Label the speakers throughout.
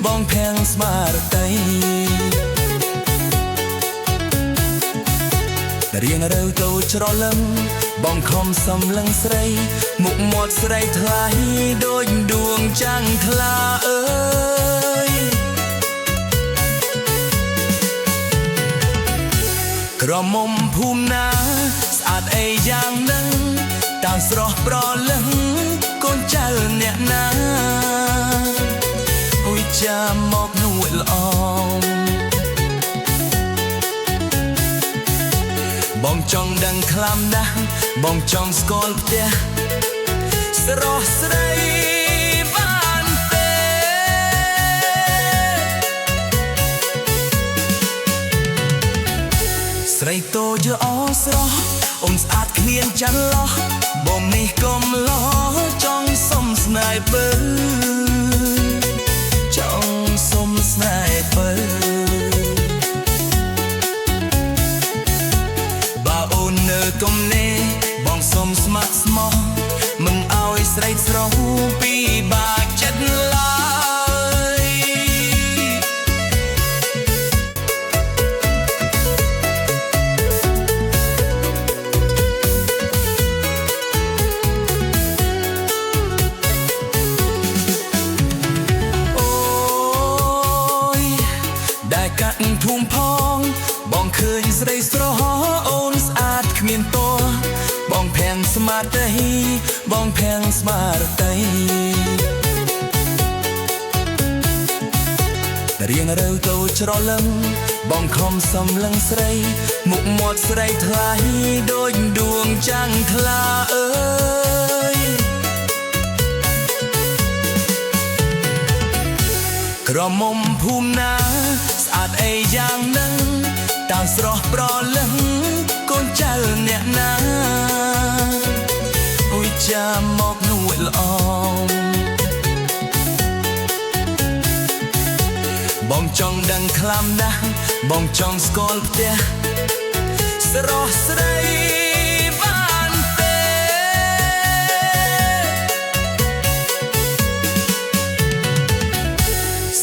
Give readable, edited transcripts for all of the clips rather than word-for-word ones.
Speaker 1: បងភាំងស្មារតីរៀងរើទៅច្រឡឹមបងខំសំឡឹងស្រីមុខមាត់ស្រីថ្លៃដូចដួងចាំងថ្លាអើយក្រមុំភូមិណាស្អាតអីយ៉ាងហ្នឹងតាមស្រស់ប្រលឹងកូនចៅអ្នកណាអុយចាំមកនួនល្អបងចង់ដឹងខ្លាំណាស់បងចង់ស្គាល់ផ្ទះស្រស់ស្រីបានទេស្រីតូចអស្រស់អូនស្អាតគ្មានចន្លោះបងនេះកុំលោចង់សុំស្នេហ៍បើចង់សុំស្នេហ៍បើកុំនេបងសុំស្ម័គ្រស្មោះមិនឲ្យស្រីស្រស់ពីបាក់ចិត្តឡើយអូយដែលកាត់ធុំផងបងឃើញស្រីស្រស់អូនស្អាតគ្មានតោះបងភាំងស្មារតីបងភាំងស្មារតីរៀងរើទៅច្រឡឹមបងខំសំឡឹងស្រីមុខមាត់ស្រីថ្លៃដូចដួងចាំងថ្លាអើយក្រមុំភូមិណាស្អាតអីយ៉ាងហ្នឹងតាមស្រស់ប្រលឹងកូនចៅអ្នកណាអុយចាំមកនួនល្អបងចង់ដឹងខ្លាំណាស់បងចង់ស្គាល់ផ្ទះស្រស់ស្រីបានទេ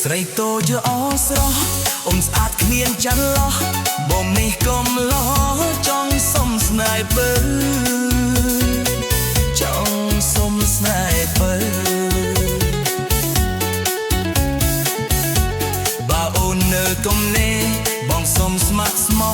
Speaker 1: ស្រីតូចអស្រស់អូនស្អាតគ្មានចន្លោះបងនេះកុំលោចង់សុំស្នេហ៍បើចង់សុំស្នេហ៍បើបើអូននៅកុំនេបងសុំស្ម័គ្រស្មោះ